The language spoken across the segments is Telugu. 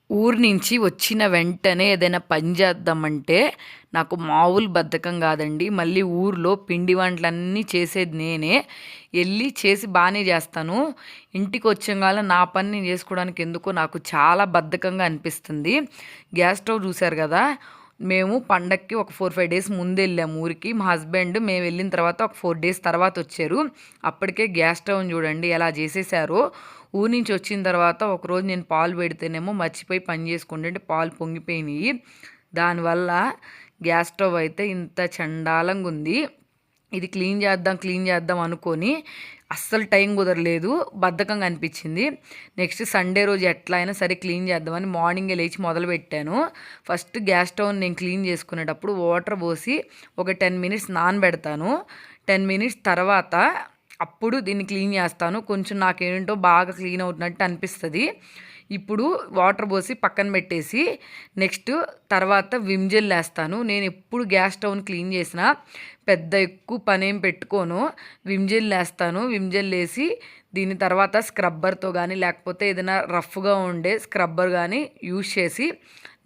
ఊరు నుంచి వచ్చిన వెంటనే ఏదైనా పని చేద్దామంటే నాకు మామూలు బద్ధకం కాదండి. మళ్ళీ ఊర్లో పిండి వంటలన్నీ చేసేది నేనే. వెళ్ళి చేసి బాగానే చేస్తాను. ఇంటికి వచ్చంగాల నా పని నేను చేసుకోవడానికి ఎందుకో నాకు చాలా బద్ధకంగా అనిపిస్తుంది. గ్యాస్ స్టవ్ చూశారు కదా, మేము పండక్కి ఒక 4-5 డేస్ ముందు వెళ్ళాము ఊరికి. మా హస్బెండ్ మేము వెళ్ళిన తర్వాత ఒక 4 డేస్ తర్వాత వచ్చారు. అప్పటికే గ్యాస్ స్టవ్ని చూడండి ఎలా చేసేసారో. ఊరి నుంచి వచ్చిన తర్వాత ఒకరోజు నేను పాలు పెడితేనేమో మర్చిపోయి పని చేసుకుంటుంటే పాలు పొంగిపోయినాయి. దానివల్ల గ్యాస్ స్టవ్ అయితే ఇంత చండాలంగా ఉంది. ఇది క్లీన్ చేద్దాం అనుకొని అస్సలు టైం కుదరలేదు, బద్ధకంగా అనిపించింది. నెక్స్ట్ సండే రోజు ఎట్లా అయినా సరే క్లీన్ చేద్దామని మార్నింగే లేచి మొదలుపెట్టాను. ఫస్ట్ గ్యాస్ స్టవ్ని నేను క్లీన్ చేసుకునేటప్పుడు వాటర్ పోసి ఒక 10 మినిట్స్ నానబెడతాను. 10 మినిట్స్ తర్వాత అప్పుడు దీన్ని క్లీన్ చేస్తాను. కొంచెం నాకేంటో బాగా క్లీన్ అవుతున్నట్టు అనిపిస్తుంది. ఇప్పుడు వాటర్ పోసి పక్కన పెట్టేసి నెక్స్ట్ తర్వాత విమ్ జెల్ వేస్తాను. నేను ఎప్పుడు గ్యాస్ స్టవ్ని క్లీన్ చేసినా పెద్ద ఎక్కువ పని ఏం పెట్టుకోను. విమ్ జెల్ వేస్తాను. విమ్ జెల్ వేసి దీని తర్వాత స్క్రబ్బర్తో కానీ లేకపోతే ఏదైనా రఫ్గా ఉండే స్క్రబ్బర్ కానీ యూజ్ చేసి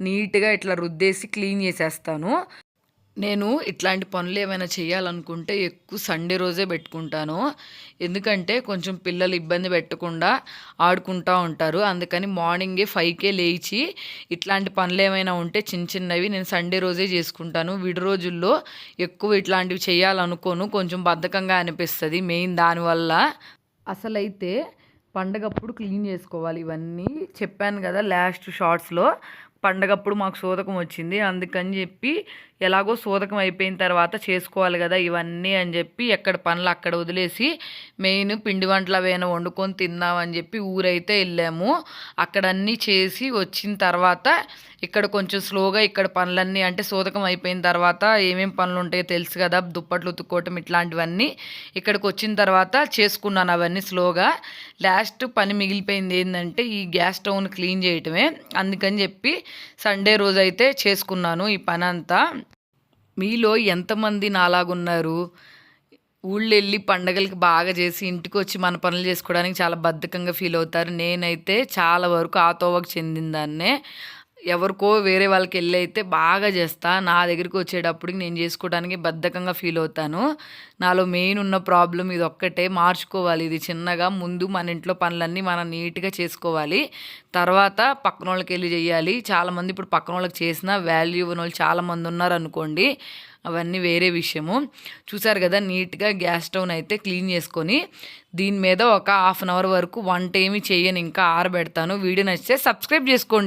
నీట్గా ఇట్లా రుద్దేసి క్లీన్ చేసేస్తాను. నేను ఇట్లాంటి పనులు ఏమైనా చేయాలనుకుంటే ఎక్కువ సండే రోజే పెట్టుకుంటాను. ఎందుకంటే కొంచెం పిల్లలు ఇబ్బంది పెట్టకుండా ఆడుకుంటూ ఉంటారు. అందుకని మార్నింగే 5కే లేచి ఇట్లాంటి పనులు ఏమైనా ఉంటే చిన్నవి నేను సండే రోజే చేసుకుంటాను. విడి రోజుల్లో ఎక్కువ ఇట్లాంటివి చేయాలనుకోను. కొంచెం బద్ధకంగా అనిపిస్తుంది మెయిన్ దానివల్ల. అసలైతే పండగప్పుడు క్లీన్ చేసుకోవాలి ఇవన్నీ. చెప్పాను కదా లాస్ట్ షార్ట్స్లో, పండగప్పుడు మాకు సోదకం వచ్చింది. అందుకని చెప్పి ఎలాగో సోదకం అయిపోయిన తర్వాత చేసుకోవాలి కదా ఇవన్నీ అని చెప్పి ఎక్కడ పనులు అక్కడ వదిలేసి మెయిన్ పిండి వంటలు అవేనా వండుకొని తిందామని చెప్పి ఊరైతే వెళ్ళాము. అక్కడ అన్నీ చేసి వచ్చిన తర్వాత ఇక్కడ కొంచెం స్లోగా ఇక్కడ పనులన్నీ అంటే సోదకం అయిపోయిన తర్వాత ఏమేమి పనులు ఉంటాయో తెలుసు కదా, దుప్పట్లు ఉతుక్కోవటం ఇట్లాంటివన్నీ ఇక్కడికి వచ్చిన తర్వాత చేసుకున్నాను అవన్నీ స్లోగా. లాస్ట్ పని మిగిలిపోయింది ఏంటంటే ఈ గ్యాస్ స్టవ్ని క్లీన్ చేయటమే. అందుకని చెప్పి సండే రోజు అయితే చేసుకున్నాను ఈ పని అంతా. మీలో ఎంతమంది నాలాగున్నారు? ఊళ్ళో వెళ్ళి పండగలకి బాగా చేసి ఇంటికి వచ్చి మన పనులు చేసుకోవడానికి చాలా బద్ధకంగా ఫీల్ అవుతారు. నేనైతే చాలా వరకు ఆ తోవకు చెందిన దాన్నే. ఎవరికో వేరే వాళ్ళకి వెళ్ళి అయితే బాగా చేస్తా. నా దగ్గరికి వచ్చేటప్పటికి నేను చేసుకోవడానికి బద్ధకంగా ఫీల్ అవుతాను. నాలో మెయిన్ ఉన్న ప్రాబ్లం ఇది ఒక్కటే, మార్చుకోవాలి ఇది చిన్నగా. ముందు మన ఇంట్లో పనులన్నీ మనం నీట్గా చేసుకోవాలి, తర్వాత పక్కన వాళ్ళకి వెళ్ళి చేయాలి. చాలామంది ఇప్పుడు పక్కన వాళ్ళకి చేసిన వాల్యూ ఇవ్వని వాళ్ళు చాలామంది ఉన్నారు అనుకోండి, అవన్నీ వేరే విషయము. చూసారు కదా, నీట్గా గ్యాస్ స్టవ్ని అయితే క్లీన్ చేసుకొని దీని మీద ఒక 1/2 అవర్ వరకు వంట ఏమి చేయను, ఇంకా ఆరబెడతాను. వీడియో నచ్చితే సబ్స్క్రైబ్ చేసుకోండి.